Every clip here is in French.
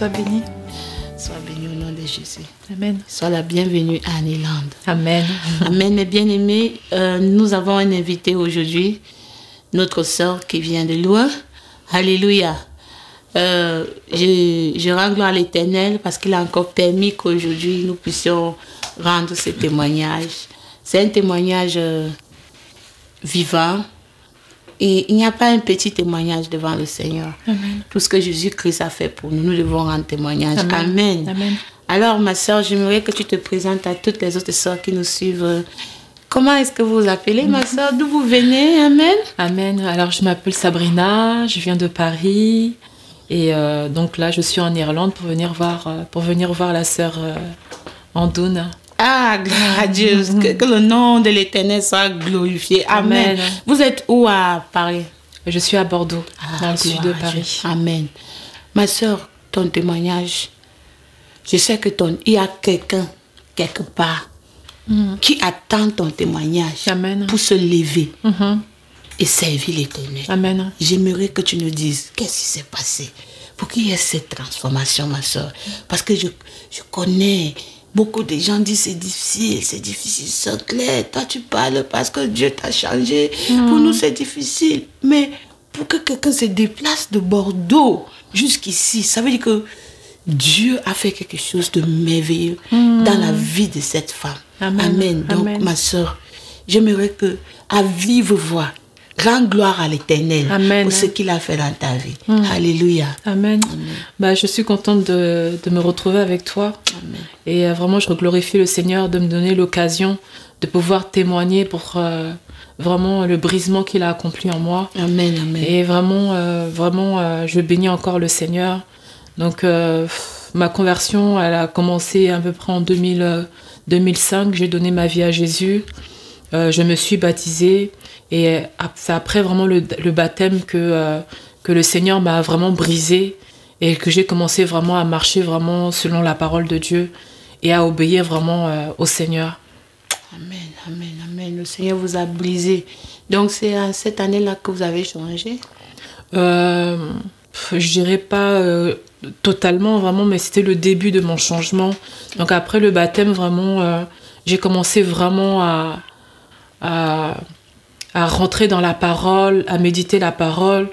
Sois bénie. Sois bénie au nom de Jésus. Amen. Sois la bienvenue à Annieland. Amen. Amen, mes bien-aimés. Nous avons un invité aujourd'hui, notre sœur qui vient de loin. Alléluia. Je rends gloire à l'Éternel parce qu'il a encore permis qu'aujourd'hui nous puissions rendre ce témoignage. C'est un témoignage vivant. Et il n'y a pas un petit témoignage devant le Seigneur. Amen. Tout ce que Jésus-Christ a fait pour nous, nous devons rendre témoignage. Amen. Amen. Amen. Alors, ma sœur, j'aimerais que tu te présentes à toutes les autres sœurs qui nous suivent. Comment est-ce que vous vous appelez, ma sœur? D'où vous venez? Amen. Amen. Alors, je m'appelle Sabrina, je viens de Paris. Et donc là, je suis en Irlande pour venir voir la sœur Andoun. Ah, gloire à Dieu. Que le nom de l'Éternel soit glorifié. Amen. Amen. Vous êtes où à Paris? Je suis à Bordeaux, dans le sud de gloire à Dieu. Paris. Amen. Ma sœur, ton témoignage, je sais que il y a quelqu'un, quelque part, qui attend ton témoignage Amen. pour se lever et servir l'Éternel. Amen. J'aimerais que tu nous dises qu'est-ce qui s'est passé pour qu'il y ait cette transformation, ma soeur. Parce que je connais beaucoup de gens disent c'est difficile, c'est clair. Toi, tu parles parce que Dieu t'a changé. Pour nous, c'est difficile. Mais pour que quelqu'un se déplace de Bordeaux jusqu'ici, ça veut dire que Dieu a fait quelque chose de merveilleux dans la vie de cette femme. Amen. Amen. Donc, Amen. ma soeur, j'aimerais que, à vive voix, rends gloire à l'Éternel pour ce qu'il a fait dans ta vie. Alléluia. Amen. Bah, je suis contente de me retrouver avec toi. Amen. Et vraiment, je glorifie le Seigneur de me donner l'occasion de pouvoir témoigner pour vraiment le brisement qu'il a accompli en moi. Amen. Amen. Et vraiment, je bénis encore le Seigneur. Donc, ma conversion, elle a commencé à peu près en 2005. J'ai donné ma vie à Jésus. Je me suis baptisée. Et c'est après vraiment le baptême que le Seigneur m'a vraiment brisée et que j'ai commencé vraiment à marcher vraiment selon la parole de Dieu et à obéir vraiment au Seigneur. Amen, amen, amen. Le Seigneur vous a brisé. Donc c'est à cette année-là que vous avez changé? Je dirais pas totalement vraiment, mais c'était le début de mon changement. Donc après le baptême, vraiment, j'ai commencé vraiment à rentrer dans la parole, à méditer la parole.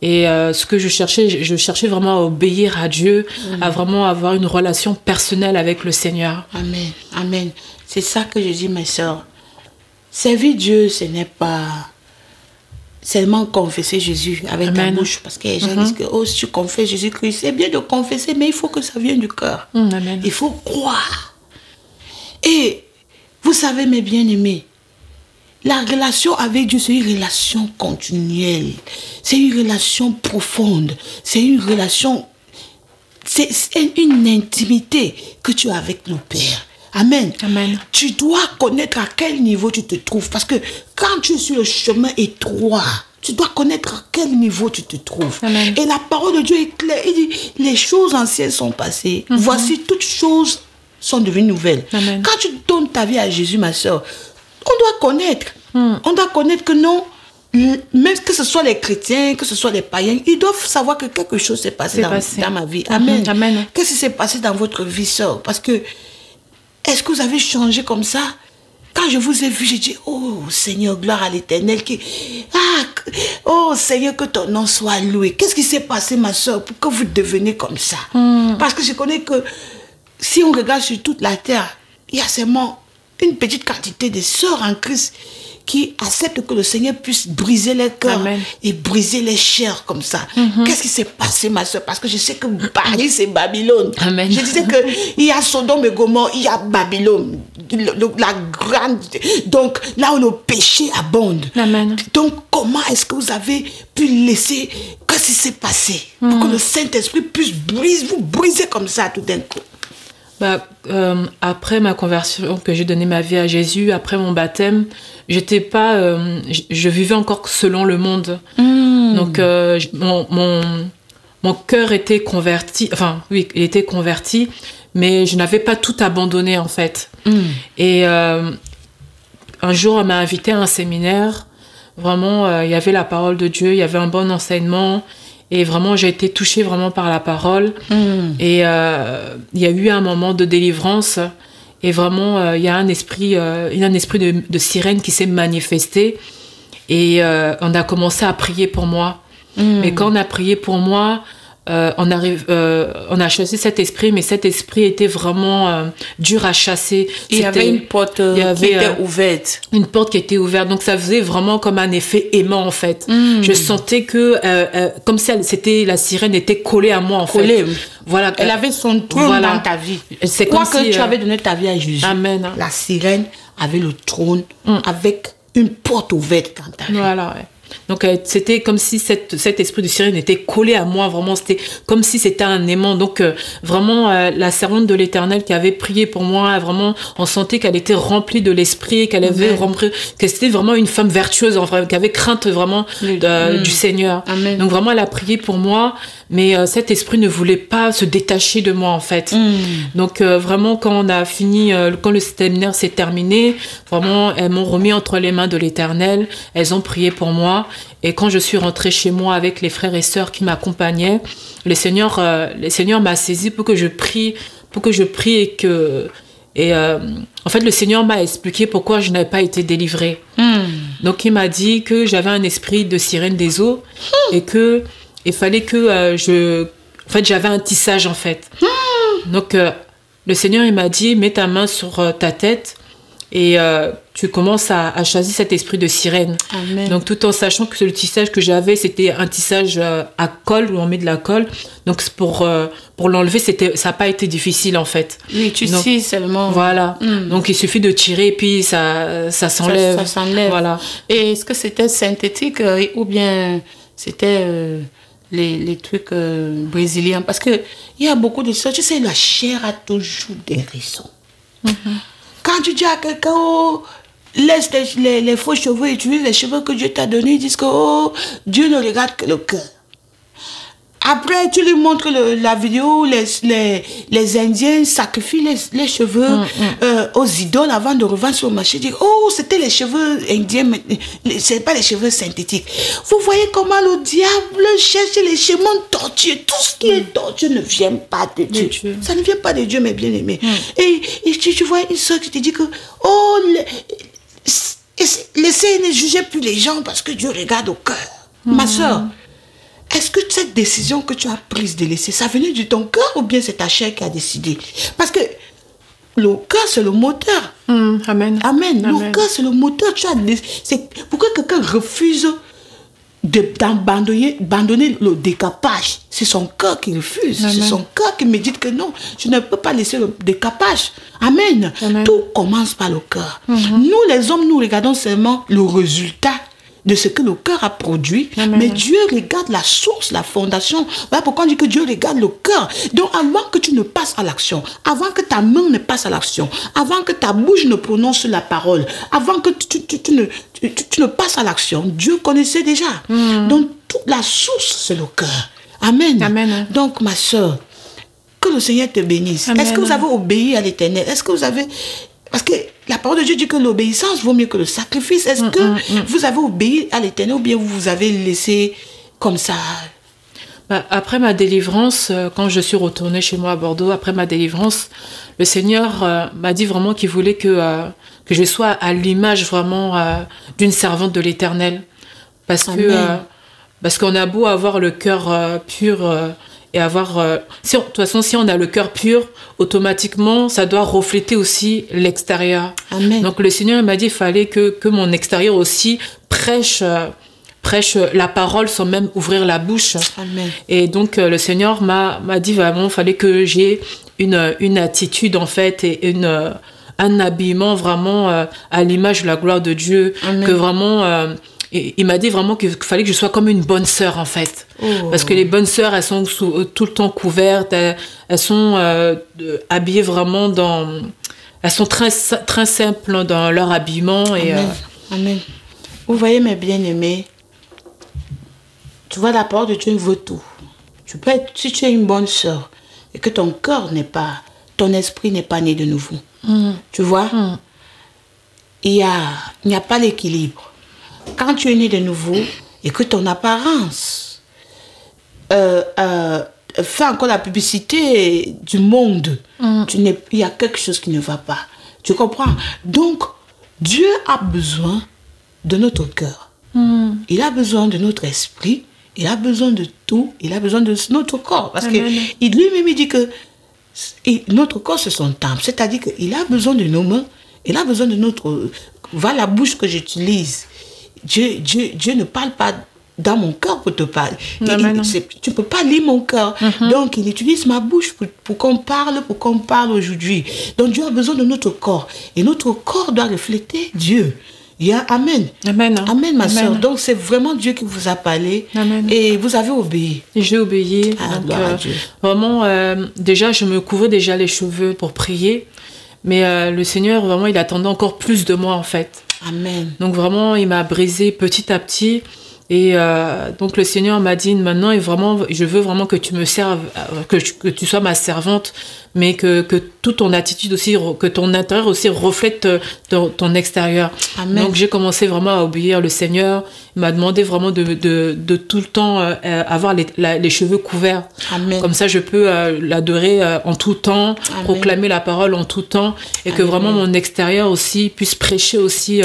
Et ce que je cherchais vraiment à obéir à Dieu, à vraiment avoir une relation personnelle avec le Seigneur. Amen, amen. C'est ça que je dis, mes sœurs. Servir Dieu, ce n'est pas seulement confesser Jésus avec Amen. ta bouche. Parce que les gens disent que si tu confesses Jésus-Christ, c'est bien de confesser, mais il faut que ça vienne du cœur. Amen. Il faut croire. Et vous savez, mes bien-aimés, la relation avec Dieu, c'est une relation continuelle. C'est une relation profonde. C'est une relation... C'est une intimité que tu as avec le Père. Amen. Amen. Tu dois connaître à quel niveau tu te trouves. Parce que quand tu es sur le chemin étroit, tu dois connaître à quel niveau tu te trouves. Amen. Et la parole de Dieu est claire. Il dit, les choses anciennes sont passées. Voici, toutes choses sont devenues nouvelles. Amen. Quand tu donnes ta vie à Jésus, ma soeur, on doit connaître. On doit connaître que non, même que ce soit les chrétiens, que ce soit les païens, ils doivent savoir que quelque chose s'est passé dans ma vie. Amen. Amen. Qu'est-ce qui s'est passé dans votre vie, soeur? Parce que, est-ce que vous avez changé comme ça? Quand je vous ai vu, j'ai dit, oh Seigneur, gloire à l'Éternel. Oh Seigneur, que ton nom soit loué. Qu'est-ce qui s'est passé, ma soeur, pour que vous deveniez comme ça? Parce que je connais que si on regarde sur toute la terre, il y a seulement une petite quantité de sœurs en Christ qui acceptent que le Seigneur puisse briser les cœurs et briser les chairs comme ça. Qu'est-ce qui s'est passé, ma soeur? Parce que je sais que Paris, c'est Babylone. Amen. Je disais qu'il y a Sodome et Gomorrhe, il y a Babylone, la grande... Donc, là où le péché abonde. Amen. Donc, comment est-ce que vous avez pu laisser... Qu'est-ce qui s'est passé? Pour que le Saint-Esprit puisse vous briser comme ça tout d'un coup. Bah, après ma conversion, que j'ai donné ma vie à Jésus, après mon baptême, j'étais pas, je vivais encore selon le monde. Donc mon cœur était converti, enfin oui, il était converti, mais je n'avais pas tout abandonné en fait. Et un jour, on m'a invité à un séminaire. Vraiment, il y avait la parole de Dieu, il y avait un bon enseignement. Et vraiment, j'ai été touchée vraiment par la parole. Et il y a eu un moment de délivrance. Et vraiment, il y a un esprit de sirène qui s'est manifesté. Et on a commencé à prier pour moi. Et quand on a prié pour moi, on a chassé cet esprit, mais cet esprit était vraiment dur à chasser. Il y avait une porte qui était ouverte. Une porte qui était ouverte, donc ça faisait vraiment comme un effet aimant en fait. Je sentais que comme si la sirène était collée à moi en fait. Voilà, elle avait son trône dans ta vie. C'est quoi comme que si, tu avais donné ta vie à Jésus. Amen. La sirène avait le trône avec une porte ouverte dans ta vie. Voilà, ouais. Donc c'était comme si cet esprit de sirène était collé à moi, vraiment c'était comme si c'était un aimant. Donc vraiment la servante de l'Éternel qui avait prié pour moi, vraiment on sentait qu'elle était remplie de l'esprit, qu'elle avait que c'était vraiment une femme vertueuse, enfin, qui avait crainte vraiment du Seigneur. Amen. Donc vraiment elle a prié pour moi, mais cet esprit ne voulait pas se détacher de moi en fait. Donc vraiment quand on a fini, quand le séminaire s'est terminé, vraiment elles m'ont remis entre les mains de l'Éternel, elles ont prié pour moi. Et quand je suis rentrée chez moi avec les frères et sœurs qui m'accompagnaient, le Seigneur m'a saisi pour que je prie en fait le Seigneur m'a expliqué pourquoi je n'avais pas été délivrée. Donc il m'a dit que j'avais un esprit de sirène des eaux et que il fallait que j'avais un tissage en fait. Donc le Seigneur il m'a dit mets ta main sur ta tête et tu commences à chasser cet esprit de sirène. Amen. Donc tout en sachant que le tissage que j'avais c'était un tissage à colle où on met de la colle. Donc pour l'enlever ça n'a pas été difficile en fait. Oui, tu tisses seulement. Voilà. Donc il suffit de tirer et puis ça s'enlève. Ça s'enlève. Voilà. Et est-ce que c'était synthétique ou bien c'était les trucs brésiliens? Parce que il y a beaucoup de choses. Tu sais, la chair a toujours des raisons. Quand tu dis à quelqu'un, oh, laisse les faux cheveux, utilise les cheveux que Dieu t'a donnés, ils disent que oh, Dieu ne regarde que le cœur. Après, tu lui montres la vidéo où les Indiens sacrifient les cheveux aux idoles avant de revendre sur le marché. Dire, oh, c'était les cheveux indiens, mais ce n'est pas les cheveux synthétiques. Vous voyez comment le diable cherche les chemins tortueux. Tout ce qui est tortueux ne vient pas de Dieu. Ça ne vient pas de Dieu, mes bien-aimés. Et tu vois une soeur qui te dit que, oh, laissez ne jugez plus les gens parce que Dieu regarde au cœur. Ma soeur, est-ce que cette décision que tu as prise de laisser, ça venait de ton cœur ou bien c'est ta chair qui a décidé? Parce que le cœur, c'est le moteur. Amen. Amen. Le cœur, c'est le moteur. Pourquoi quelqu'un refuse d'abandonner le décapage? C'est son cœur qui refuse. C'est son cœur qui me dit que non, je ne peux pas laisser le décapage. Amen. Tout commence par le cœur. Nous, les hommes, nous regardons seulement le résultat de ce que le cœur a produit, mais Dieu regarde la source, la fondation. Voilà pourquoi on dit que Dieu regarde le cœur. Donc avant que tu ne passes à l'action, avant que ta main ne passe à l'action, avant que ta bouche ne prononce la parole, avant que tu ne passes à l'action, Dieu connaissait déjà. Donc toute la source, c'est le cœur. Amen. Amen. Donc ma soeur, que le Seigneur te bénisse. Est-ce que vous avez obéi à l'Éternel? Est-ce que vous avez... Parce que la parole de Dieu dit que l'obéissance vaut mieux que le sacrifice. Est-ce que vous avez obéi à l'Éternel ou bien vous vous avez laissé comme ça? Après ma délivrance, quand je suis retournée chez moi à Bordeaux, après ma délivrance, le Seigneur m'a dit vraiment qu'il voulait que je sois à l'image vraiment d'une servante de l'Éternel. Parce qu'on a beau avoir le cœur pur... et avoir de toute façon si on a le cœur pur, automatiquement ça doit refléter aussi l'extérieur. Amen. Donc le Seigneur m'a dit qu'il fallait que mon extérieur aussi prêche la parole sans même ouvrir la bouche. Amen. Et donc le Seigneur m'a dit vraiment il fallait que j'ai une attitude en fait et un habillement vraiment à l'image de la gloire de Dieu. Amen. Que vraiment et il m'a dit vraiment qu'il fallait que je sois comme une bonne sœur, en fait. Parce que les bonnes sœurs, elles sont tout le temps couvertes, elles sont habillées vraiment elles sont très, très simples dans leur habillement. Et, Amen. Amen. Vous voyez, mes bien-aimés, tu vois, la parole de Dieu vaut tout. Si tu es une bonne sœur et que ton cœur n'est pas, ton esprit n'est pas né de nouveau, tu vois, il n'y a pas l'équilibre. Quand tu es né de nouveau et que ton apparence fais encore la publicité du monde, il y a quelque chose qui ne va pas. Tu comprends? Donc, Dieu a besoin de notre cœur. Il a besoin de notre esprit. Il a besoin de tout. Il a besoin de notre corps. Parce que lui-même, il dit que notre corps, c'est son temple. C'est-à-dire qu'il a besoin de nos mains. Il a besoin de notre... Voilà la bouche que j'utilise. Dieu ne parle pas dans mon cœur pour te parler. Tu ne peux pas lire mon cœur. Donc, il utilise ma bouche pour qu'on parle aujourd'hui. Donc, Dieu a besoin de notre corps. Et notre corps doit refléter Dieu. Amen. Amen. Amen, ma soeur. Donc, c'est vraiment Dieu qui vous a parlé. Amen. Et vous avez obéi. J'ai obéi. Donc, vraiment, déjà, je me couvrais déjà les cheveux pour prier. Mais le Seigneur, vraiment, il attendait encore plus de moi, en fait. Amen. Donc, vraiment, il m'a brisé petit à petit. Et donc le Seigneur m'a dit maintenant, et vraiment, je veux vraiment que tu me serves, que tu sois ma servante, mais que toute ton attitude aussi, que ton intérieur aussi reflète ton extérieur. Amen. Donc j'ai commencé vraiment à obéir le Seigneur. Il m'a demandé vraiment de tout le temps avoir les cheveux couverts. Amen. Comme ça, je peux l'adorer en tout temps, Amen. proclamer la parole en tout temps, et que vraiment mon extérieur aussi puisse prêcher aussi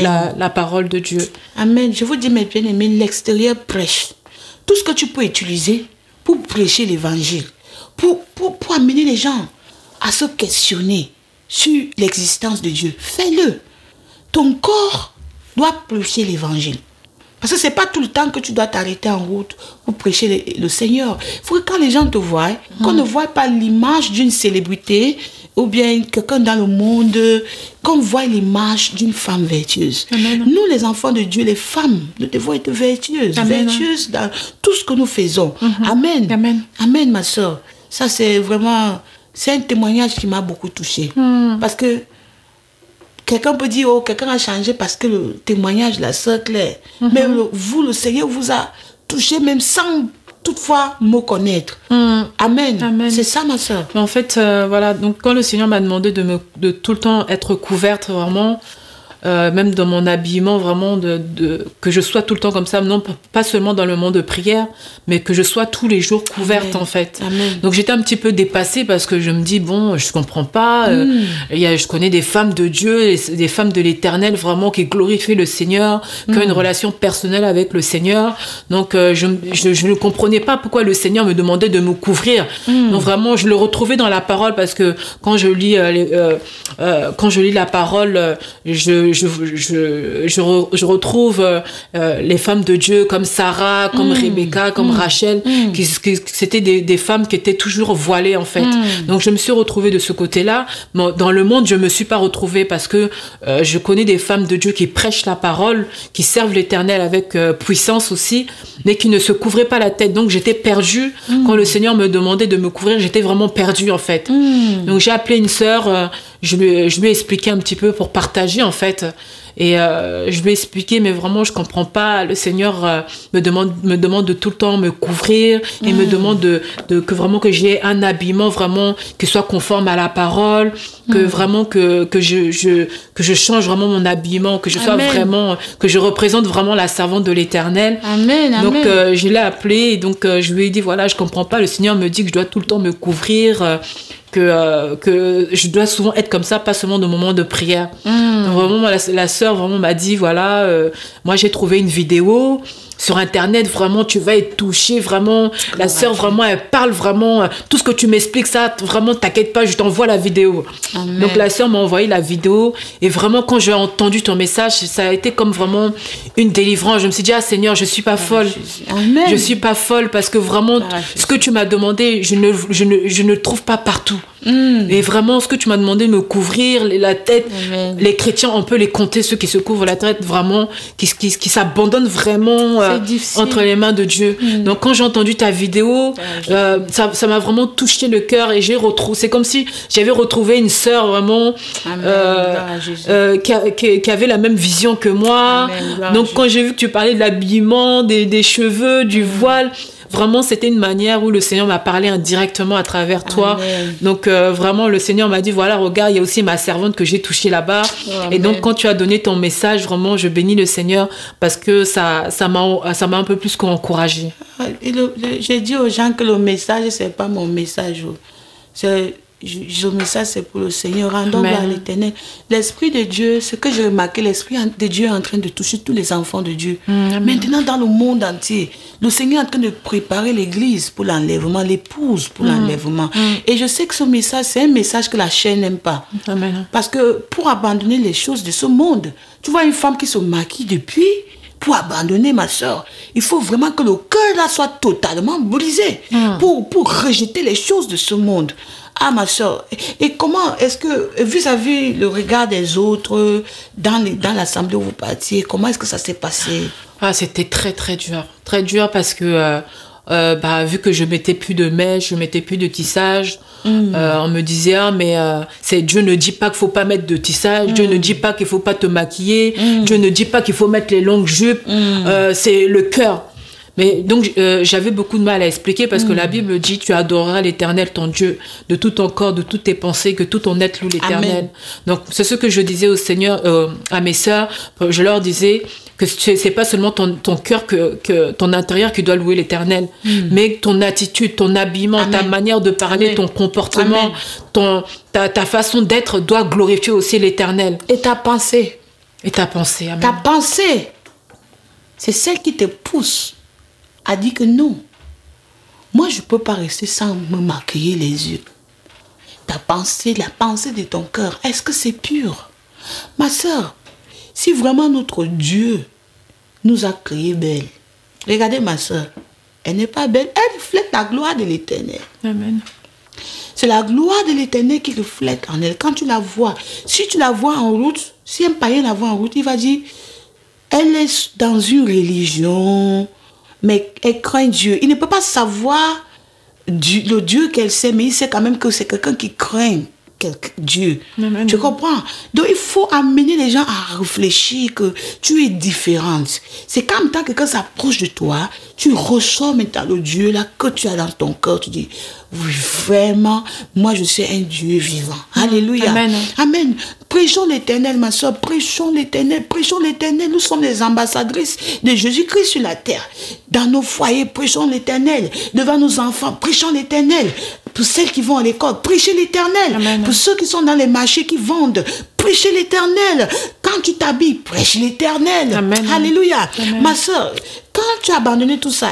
la parole de Dieu. Amen. Je vous dis, mes bien-aimés, l'extérieur prêche. Tout ce que tu peux utiliser pour prêcher l'évangile, pour amener les gens à se questionner sur l'existence de Dieu, fais-le. Ton corps doit prêcher l'évangile. Parce que ce n'est pas tout le temps que tu dois t'arrêter en route pour prêcher le Seigneur. Il faut que quand les gens te voient, qu'on ne voit pas l'image d'une célébrité ou bien quelqu'un dans le monde, qu'on voit l'image d'une femme vertueuse. Amen. Nous, les enfants de Dieu, les femmes, nous devons être vertueuses. Amen. Vertueuses dans tout ce que nous faisons. Amen. Amen. Amen, ma soeur. Ça, c'est vraiment... C'est un témoignage qui m'a beaucoup touchée. Parce que quelqu'un peut dire, oh, quelqu'un a changé parce que le témoignage de la sœur Claire. Mais vous, le Seigneur vous a touché même sans toutefois me connaître. Amen. Amen. C'est ça, ma soeur. En fait, voilà, donc quand le Seigneur m'a demandé de tout le temps être couverte, vraiment, même dans mon habillement, vraiment, que je sois tout le temps comme ça, non pas seulement dans le moment de prière, mais que je sois tous les jours couverte. Amen. En fait. Amen. Donc j'étais un petit peu dépassée parce que je me dis, bon, je comprends pas, je connais des femmes de Dieu, des femmes de l'Éternel, vraiment, qui glorifient le Seigneur, qui ont une relation personnelle avec le Seigneur. Donc je ne comprenais pas pourquoi le Seigneur me demandait de me couvrir. Donc vraiment, je le retrouvais dans la parole parce que quand je lis la parole, je retrouve les femmes de Dieu comme Sarah, comme Rebecca, comme Rachel, qui c'était des femmes qui étaient toujours voilées en fait. Donc je me suis retrouvée de ce côté-là. Dans le monde, je me suis pas retrouvée parce que je connais des femmes de Dieu qui prêchent la parole, qui servent l'Éternel avec puissance aussi, mais qui ne se couvraient pas la tête. Donc j'étais perdue. Quand le Seigneur me demandait de me couvrir, j'étais vraiment perdue en fait. Donc j'ai appelé une sœur, je lui ai expliqué un petit peu pour partager en fait. Et je lui ai expliqué, mais vraiment, je comprends pas. Le Seigneur me demande de tout le temps me couvrir et me demande que vraiment que j'ai un habillement vraiment qui soit conforme à la parole, que vraiment que je change vraiment mon habillement, que je sois vraiment, que je représente vraiment la servante de l'Éternel. Amen. Donc je l'ai appelé et donc je lui ai dit voilà, je comprends pas. Le Seigneur me dit que je dois tout le temps me couvrir. Que je dois souvent être comme ça, pas seulement dans le moment de prière. Donc vraiment, la sœur vraiment m'a dit, voilà, moi j'ai trouvé une vidéo sur Internet, vraiment, tu vas être touché, vraiment. La sœur, vraiment, elle parle vraiment, tout ce que tu m'expliques, ça, vraiment, t'inquiète pas, je t'envoie la vidéo. Amen. Donc la sœur m'a envoyé la vidéo et vraiment, quand j'ai entendu ton message, ça a été comme vraiment une délivrance. Je me suis dit, ah Seigneur, je suis pas folle. Amen. Je suis pas folle parce que vraiment, ce que tu m'as demandé, je ne le trouve pas partout. Et vraiment, ce que tu m'as demandé de me couvrir la tête, les chrétiens, on peut les compter, ceux qui se couvrent la tête, vraiment, qui s'abandonnent vraiment entre les mains de Dieu. Donc, quand j'ai entendu ta vidéo, ça m'a vraiment touché le cœur et c'est comme si j'avais retrouvé une sœur vraiment qui avait la même vision que moi. Donc, quand j'ai vu que tu parlais de l'habillement, des cheveux, du voile, vraiment, c'était une manière où le Seigneur m'a parlé indirectement à travers toi. Amen. Donc, vraiment, le Seigneur m'a dit, voilà, regarde, il y a aussi ma servante que j'ai touchée là-bas. Amen. Et donc, quand tu as donné ton message, vraiment, je bénis le Seigneur parce que ça m'a un peu plus encouragée. J'ai dit aux gens que le message, c'est pas mon message. Le message, c'est pour le Seigneur. Rendons gloire à l'Éternel. L'Esprit de Dieu, ce que j'ai remarqué, l'Esprit de Dieu est en train de toucher tous les enfants de Dieu. Maintenant, dans le monde entier, le Seigneur est en train de préparer l'Église pour l'enlèvement, l'épouse pour l'enlèvement. Et je sais que ce message, c'est un message que la chair n'aime pas. Amen. Parce que pour abandonner les choses de ce monde, tu vois une femme qui se maquille depuis, pour abandonner ma soeur, il faut vraiment que le cœur là soit totalement brisé pour rejeter les choses de ce monde. Ah, ma soeur, et comment est-ce que, vis-à-vis le regard des autres, dans l'assemblée où vous partiez, comment est-ce que ça s'est passé? Ah, c'était très, très dur. Très dur parce que, vu que je mettais plus de mèches, je mettais plus de tissage, on me disait, ah, mais Dieu ne dit pas qu'il faut pas mettre de tissage, Dieu ne dit pas qu'il faut pas te maquiller, Dieu ne dit pas qu'il faut mettre les longues jupes, c'est le cœur. Mais donc, j'avais beaucoup de mal à expliquer parce que la Bible dit, tu adoreras l'Éternel, ton Dieu, de tout ton corps, de toutes tes pensées, que tout ton être loue l'Éternel. Donc, c'est ce que je disais au Seigneur, à mes sœurs. Je leur disais que c'est pas seulement ton cœur, que ton intérieur qui doit louer l'Éternel, mais ton attitude, ton habillement, ta manière de parler, ton comportement, ta façon d'être doit glorifier aussi l'Éternel. Et ta pensée. Et ta pensée, amen. Ta pensée, c'est celle qui te pousse a dit que non. Moi, je ne peux pas rester sans me maquiller les yeux. Ta pensée, la pensée de ton cœur, est-ce que c'est pur? Ma soeur, si vraiment notre Dieu nous a créés belles, regardez ma soeur, elle n'est pas belle, elle reflète la gloire de l'Éternel. Amen. C'est la gloire de l'Éternel qui reflète en elle. Quand tu la vois, si tu la vois en route, si un païen la voit en route, il va dire, elle est dans une religion, mais elle craint Dieu. Il ne peut pas savoir le Dieu qu'elle sait, mais il sait quand même que c'est quelqu'un qui craint Dieu. Amen. Tu comprends? Donc il faut amener les gens à réfléchir que tu es différente. C'est comme quand quelqu'un s'approche de toi, tu ressens maintenant le Dieu là que tu as dans ton cœur. Tu dis, oui, vraiment, moi je suis un Dieu vivant. Alléluia. Amen. Amen. Prêchons l'Éternel, ma soeur. Prêchons l'Éternel. Prêchons l'Éternel. Nous sommes les ambassadrices de Jésus-Christ sur la terre. Dans nos foyers, prêchons l'Éternel. Devant nos enfants, prêchons l'Éternel. Pour celles qui vont à l'école, prêchez l'Éternel. Pour ceux qui sont dans les marchés qui vendent, prêchez l'Éternel. Quand tu t'habilles, prêche l'Éternel. Alléluia. Amen. Ma soeur, quand tu as abandonné tout ça,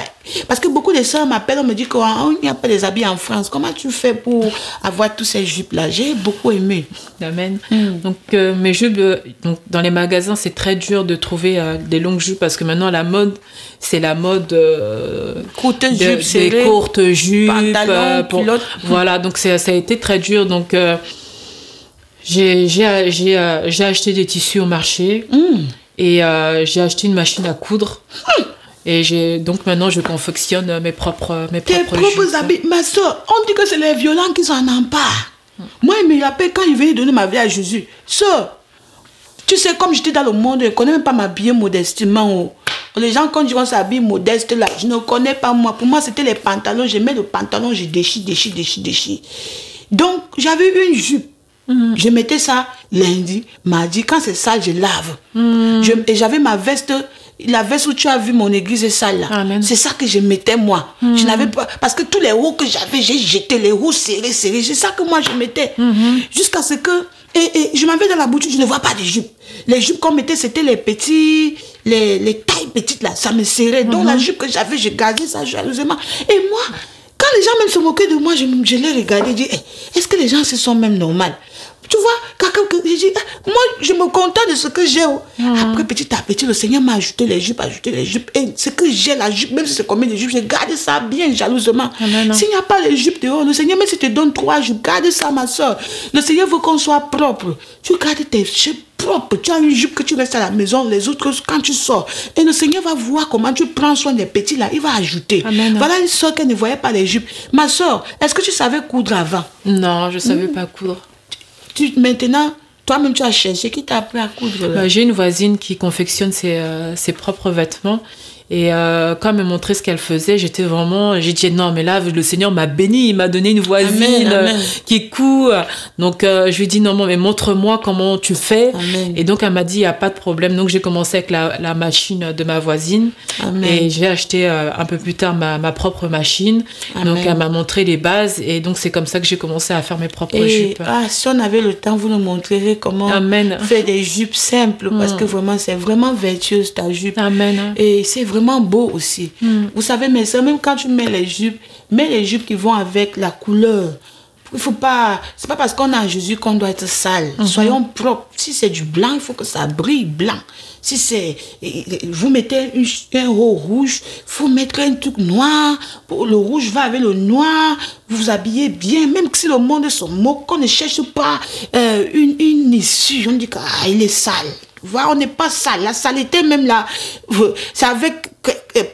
parce que beaucoup de sœurs m'appellent, on me dit qu'il n'y a pas des habits en France. Comment tu fais pour avoir tous ces jupes-là? J'ai beaucoup aimé. Amen. Donc, mes jupes, donc, dans les magasins, c'est très dur de trouver des longues jupes parce que maintenant, la mode, c'est la mode courte jupe, des courtes jupes. Pantalon, voilà, donc ça a été très dur. Donc, j'ai acheté des tissus au marché et j'ai acheté une machine à coudre. Et donc maintenant, je confectionne mes propres jupes. Habits. Ma soeur, on dit que c'est les violents qui s'en emparent. Moi, il me rappelle quand il venait donner ma vie à Jésus. Soeur, tu sais, comme j'étais dans le monde, je ne connais même pas m'habiller modestement. Les gens, quand ils vont s'habiller modeste, là, je ne connais pas moi. Pour moi, c'était les pantalons. Je mets le pantalon, je déchire. Donc, j'avais une jupe. Je mettais ça lundi, mardi. Quand c'est sale, je lave. Et j'avais ma veste. La veste où tu as vu mon église est sale là. C'est ça que je mettais moi. Je n'avais pas, parce que tous les hauts que j'avais, j'ai jeté les hauts serrés. C'est ça que moi je mettais. Jusqu'à ce que, et je m'en vais dans la boutique, je ne vois pas de jupes. Les jupes qu'on mettait, c'était les petits, les tailles petites là, ça me serrait. Donc la jupe que j'avais, je gardais ça jalousement. Et moi, quand les gens même se moquaient de moi, je les regardais, je dis, est-ce que les gens se sont même normaux? Tu vois, quand je dis, moi, je me contente de ce que j'ai. Après, petit à petit, le Seigneur m'a ajouté les jupes. Et ce que j'ai, la jupe, même si c'est combien de jupes, je garde ça bien jalousement. S'il n'y a pas les jupes dehors, le Seigneur, même si tu te donne 3 jupes, garde ça, ma soeur. Le Seigneur veut qu'on soit propre. Tu gardes tes jupes propres. Tu as une jupe que tu restes à la maison, les autres, quand tu sors. Et le Seigneur va voir comment tu prends soin des petits là. Il va ajouter. Voilà une soeur qui ne voyait pas les jupes. Ma soeur, est-ce que tu savais coudre avant? Non, je ne savais pas coudre. Maintenant, toi-même, tu as cherché. Qui t'a appris à coudre? J'ai une voisine qui confectionne ses propres vêtements. Et quand elle me montrait ce qu'elle faisait, j'ai dit non, mais là, le Seigneur m'a béni, il m'a donné une voisine qui coud. Donc, je lui ai dit non, mais montre-moi comment tu fais. Amen. Et donc, elle m'a dit, il n'y a pas de problème. Donc, j'ai commencé avec la machine de ma voisine. Amen. Et j'ai acheté un peu plus tard ma propre machine. Amen. Donc, elle m'a montré les bases. Et donc, c'est comme ça que j'ai commencé à faire mes propres jupes. Si on avait le temps, vous nous montrerez comment faire des jupes simples. Parce que vraiment, c'est vraiment vertueuse ta jupe. Amen. Et c'est vraiment beau aussi. Vous savez, mais ça, même quand tu mets les jupes qui vont avec la couleur. Il faut pas, c'est pas parce qu'on a Jésus qu'on doit être sale. Soyons propres. Si c'est du blanc, il faut que ça brille blanc. Si c'est, vous mettez un haut rouge, il faut mettre un truc noir. Le rouge va avec le noir. Vous vous habillez bien. Même si le monde se moque, qu'on ne cherche pas une issue. On dit qu'il est sale. Voilà, on n'est pas sale. La saleté, même là, c'est avec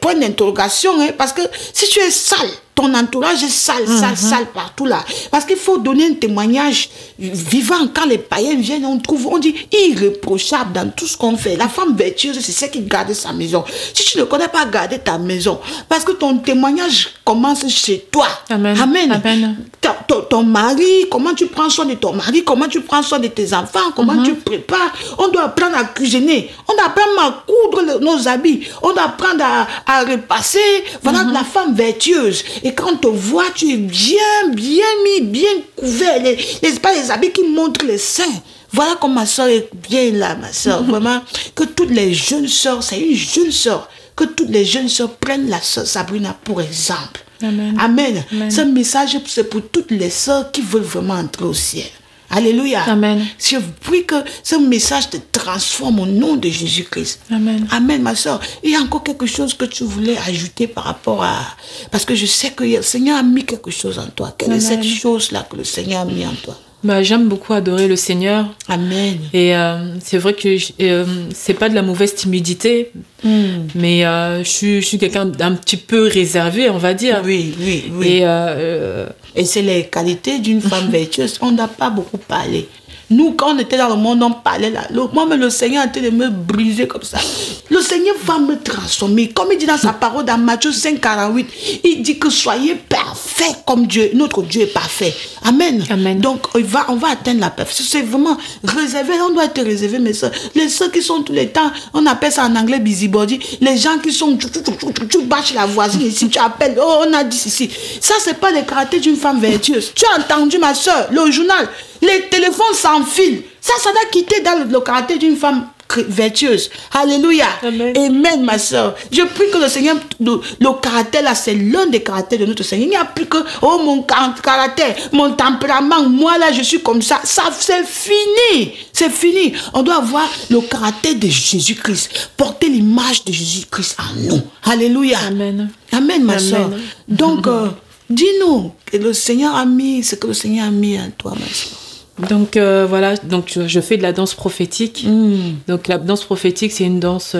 point d'interrogation. Hein, parce que si tu es sale, ton entourage est sale, sale partout là. Parce qu'il faut donner un témoignage vivant. Quand les païens viennent, on dit irréprochable dans tout ce qu'on fait. La femme vertueuse, c'est celle qui garde sa maison. Si tu ne connais pas garder ta maison, parce que ton témoignage commence chez toi. Amen. Amen. Amen. Ton mari, comment tu prends soin de ton mari, comment tu prends soin de tes enfants, comment tu prépares. On doit apprendre à cuisiner, on doit apprendre à coudre nos habits, on doit apprendre à repasser. Voilà la femme vertueuse. Et quand on te voit, tu es bien mis, bien couvert. Pas les habits qui montrent les seins. Voilà comme ma soeur est bien là, ma soeur. Vraiment, que toutes les jeunes soeurs, c'est une jeune soeur, que toutes les jeunes soeurs prennent la soeur Sabrina pour exemple. Amen. Amen. Amen. Ce message, c'est pour toutes les soeurs qui veulent vraiment entrer au ciel. Alléluia. Amen. Je prie que ce message te transforme au nom de Jésus-Christ. Amen. Amen, ma soeur. Il y a encore quelque chose que tu voulais ajouter par rapport à... Parce que je sais que le Seigneur a mis quelque chose en toi. Quelle est cette chose-là que le Seigneur a mis en toi? J'aime beaucoup adorer le Seigneur. Amen. Et c'est vrai que c'est pas de la mauvaise timidité, mais je suis quelqu'un d'un petit peu réservé, on va dire. Oui. Et c'est les qualités d'une femme vertueuse. On n'a pas beaucoup parlé. Nous, quand on était dans le monde, on parlait là. Moi-même, le Seigneur a été de me briser comme ça. Le Seigneur va me transformer. Comme il dit dans sa parole, dans Matthieu 5, 48, il dit que soyez parfaits comme Dieu. Notre Dieu est parfait. Amen. Amen. Donc, on va atteindre la perfection. C'est vraiment réservé. On doit être réservé, mes soeurs. Les soeurs qui sont tout le temps, on appelle ça en anglais busybody. Les gens qui sont, tu bâches la voisine ici, tu appelles, oh, on a dit ceci. Ça, c'est pas le caractère d'une femme vertueuse. Tu as entendu, ma soeur, le journal. Les téléphones s'enfilent. Ça doit quitter dans le caractère d'une femme vertueuse. Alléluia. Amen. Amen, ma soeur. Je prie que le Seigneur, le caractère là, c'est l'un des caractères de notre Seigneur. Il n'y a plus que, oh, mon caractère, mon tempérament, moi là, je suis comme ça. Ça, c'est fini. C'est fini. On doit avoir le caractère de Jésus-Christ. Porter l'image de Jésus-Christ en nous. Alléluia. Amen. Amen, ma soeur. Donc, dis-nous que le Seigneur a mis, ce que le Seigneur a mis en toi, ma soeur. Donc voilà, donc je fais de la danse prophétique. Donc la danse prophétique, c'est une danse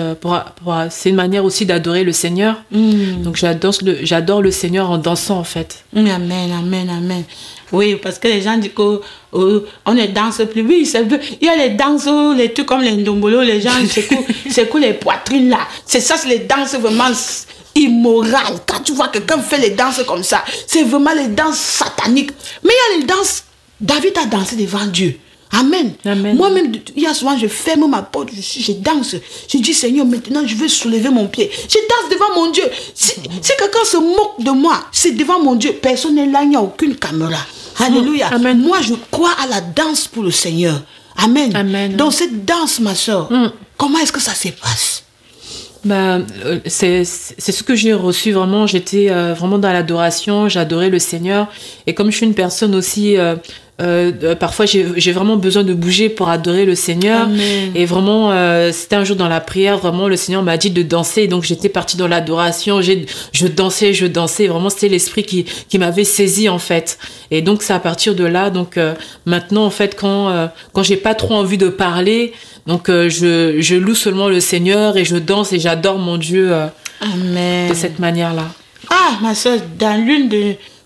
c'est une manière aussi d'adorer le Seigneur. Donc j'adore le Seigneur en dansant en fait. Amen, amen, amen. Oui, parce que les gens disent qu'on ne danse plus. Oui, il y a les danses, les trucs comme les ndombolo, les gens secouent les poitrines là. C'est ça, c'est les danses vraiment immorales. Quand tu vois quelqu'un faire les danses comme ça, c'est vraiment les danses sataniques. Mais il y a les danses. David a dansé devant Dieu. Amen. Amen. Moi-même, il y a souvent, je ferme ma porte, je danse. Je dis, Seigneur, maintenant, je veux soulever mon pied. Je danse devant mon Dieu. Si quelqu'un se moque de moi, c'est devant mon Dieu. Personne n'est là, il n'y a aucune caméra. Alléluia. Amen. Moi, je crois à la danse pour le Seigneur. Amen. Amen. Donc, cette danse, ma soeur, comment est-ce que ça se passe? C'est ce que j'ai reçu vraiment. J'étais vraiment dans l'adoration, j'adorais le Seigneur. Et comme je suis une personne aussi, parfois j'ai vraiment besoin de bouger pour adorer le Seigneur. Amen. Et vraiment, c'était un jour dans la prière, vraiment le Seigneur m'a dit de danser. Et donc j'étais partie dans l'adoration, je dansais. Vraiment, c'était l'esprit qui m'avait saisi en fait. Et donc c'est à partir de là. Donc maintenant en fait, quand j'ai pas trop envie de parler, donc je loue seulement le Seigneur et je danse et j'adore mon Dieu Amen. de cette manière-là. Ah, ma soeur, dans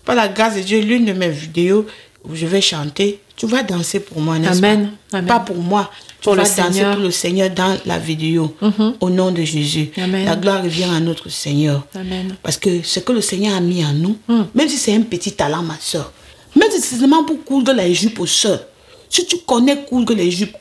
par la grâce de Dieu, l'une de mes vidéos où je vais chanter, Tu vas danser pour moi, n'est-ce Amen. pas? Amen. Pas pour moi. Tu Pour vas le danser Seigneur. pour le Seigneur dans la vidéo. Au nom de Jésus. Amen. La gloire revient à notre Seigneur. Amen. Parce que ce que le Seigneur a mis en nous, même si c'est un petit talent, ma soeur, même si c'est seulement pour coudre les jupes aux soeurs, si tu connais coudre les jupes,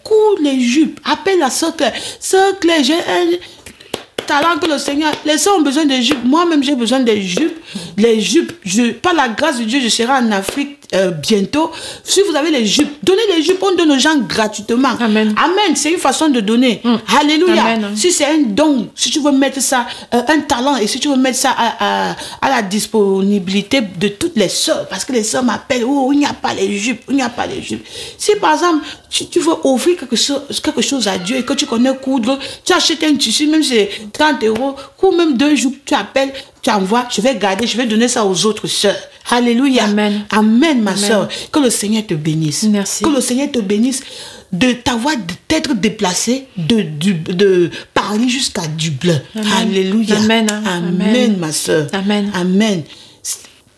appelle la soeur Claire. Soeur Claire, j'ai un talent que le Seigneur... Les soeurs ont besoin de jupes. Moi-même, j'ai besoin de jupes. Les jupes, par la grâce de Dieu, je serai en Afrique bientôt. Si vous avez les jupes, donnez les jupes, on donne aux gens gratuitement. Amen. Amen. C'est une façon de donner. Alléluia. Amen. Si c'est un don, si tu veux mettre ça, un talent, et si tu veux mettre ça à la disponibilité de toutes les sœurs, parce que les sœurs m'appellent, oh, il n'y a pas les jupes, il n'y a pas les jupes. Si par exemple, tu veux offrir quelque chose à Dieu et que tu connais coudre, tu achètes un tissu, même si c'est 30 €, ou même 2 jours, tu appelles, tu envoies, je vais garder, je vais donner ça aux autres sœurs. Alléluia. Amen. Amen, ma sœur. Que le Seigneur te bénisse. Merci. Que le Seigneur te bénisse de t'avoir, d'être déplacé de Paris jusqu'à Dublin. Amen. Alléluia. Amen. Amen, Amen. ma sœur. Amen. Amen.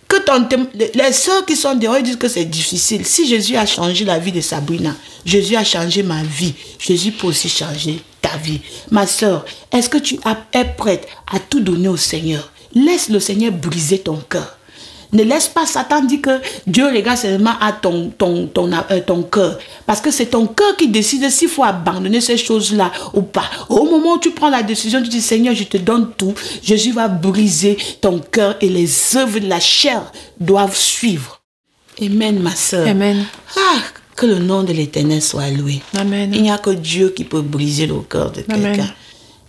Que les sœurs qui sont dehors disent que c'est difficile. Si Jésus a changé la vie de Sabrina, Jésus a changé ma vie. Jésus peut aussi changer ta vie. Ma sœur, est-ce que tu es prête à tout donner au Seigneur? Laisse le Seigneur briser ton cœur. Ne laisse pas Satan dire que Dieu regarde seulement à ton cœur. Parce que c'est ton cœur qui décide s'il faut abandonner ces choses-là ou pas. Au moment où tu prends la décision, tu dis Seigneur, je te donne tout. Jésus va briser ton cœur et les œuvres de la chair doivent suivre. Amen, ma soeur. Amen. Ah, que le nom de l'Éternel soit loué. Amen. Il n'y a que Dieu qui peut briser le cœur de quelqu'un.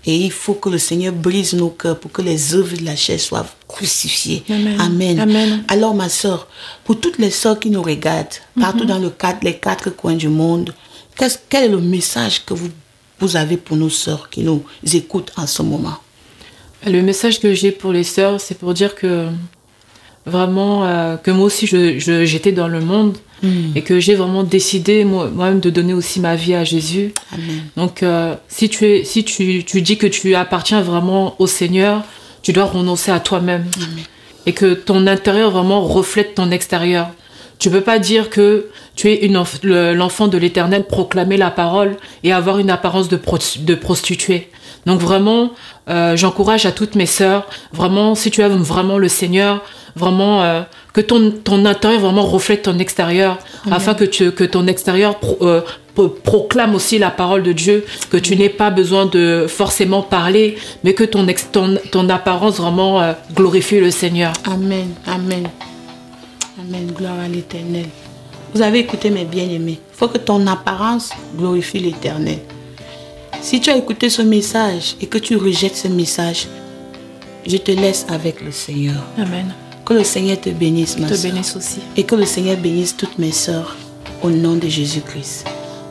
Et il faut que le Seigneur brise nos cœurs pour que les œuvres de la chair soient crucifiées. Amen. Amen. Amen. Alors, ma soeur, pour toutes les soeurs qui nous regardent, partout dans les 4 coins du monde, quel est le message que vous avez pour nos soeurs qui nous écoutent en ce moment? Le message que j'ai pour les sœurs, c'est pour dire que vraiment, que moi aussi, j'étais dans le monde et que j'ai vraiment décidé moi-même de donner aussi ma vie à Jésus. Amen. Donc, si tu dis que tu appartiens vraiment au Seigneur, tu dois renoncer à toi-même. Amen. Et que ton intérieur vraiment reflète ton extérieur. Tu peux pas dire que tu es l'enfant de l'Éternel, proclamer la parole et avoir une apparence de prostituée. Donc vraiment, j'encourage à toutes mes sœurs, vraiment, si tu aimes vraiment le Seigneur, vraiment que ton intérieur vraiment reflète ton extérieur. Amen. Afin que ton extérieur proclame aussi la parole de Dieu, que tu n'aies pas besoin de forcément parler, mais que ton apparence vraiment glorifie le Seigneur. Amen, amen. Amen, gloire à l'Éternel. Vous avez écouté mes bien-aimés. Il faut que ton apparence glorifie l'Éternel. Si tu as écouté ce message et que tu rejettes ce message, je te laisse avec le Seigneur. Amen. Que le Seigneur te bénisse, ma te soeur. bénisse aussi. Et que le Seigneur bénisse toutes mes sœurs au nom de Jésus-Christ.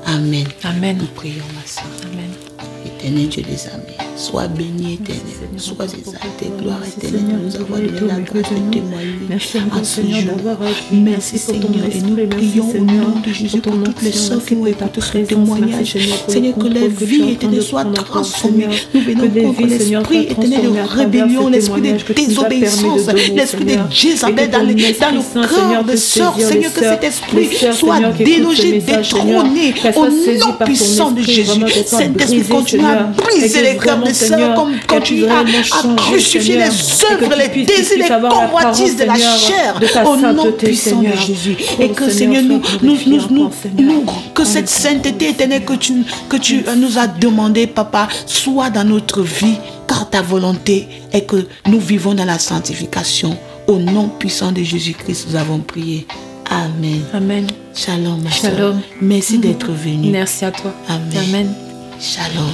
Amen. Amen. Nous prions, ma soeur. Amen. Éternel Dieu des amis, sois béni, Éternel, sois exalté, gloire éternelle, de nous avoir donné la grâce de témoigner à ce jour. Merci Seigneur, et nous prions au nom de Jésus pour toutes les sœurs qui ont écouté ce témoignage. Seigneur, que leur vie éternelle soit transformée. Nous venons contre l'esprit éternel de rébellion, l'esprit de désobéissance, l'esprit de Jézabel dans le cœur des sœurs. Seigneur, que cet esprit soit délogé, détrôné au nom puissant de Jésus. Saint-Esprit, continue à briser les cœurs des sœurs, comme continue à crucifier les œuvres, les désirs, les convoitises de la chair au nom puissant de Jésus. Et que Seigneur, que cette sainteté éternelle que tu nous as demandé, Papa, soit dans notre vie, car ta volonté est que nous vivons dans la sanctification. Au nom puissant de Jésus-Christ, nous avons prié. Amen. Amen. Shalom, ma Shalom. Merci d'être venu. Merci à toi. Amen. Amen. Shalom.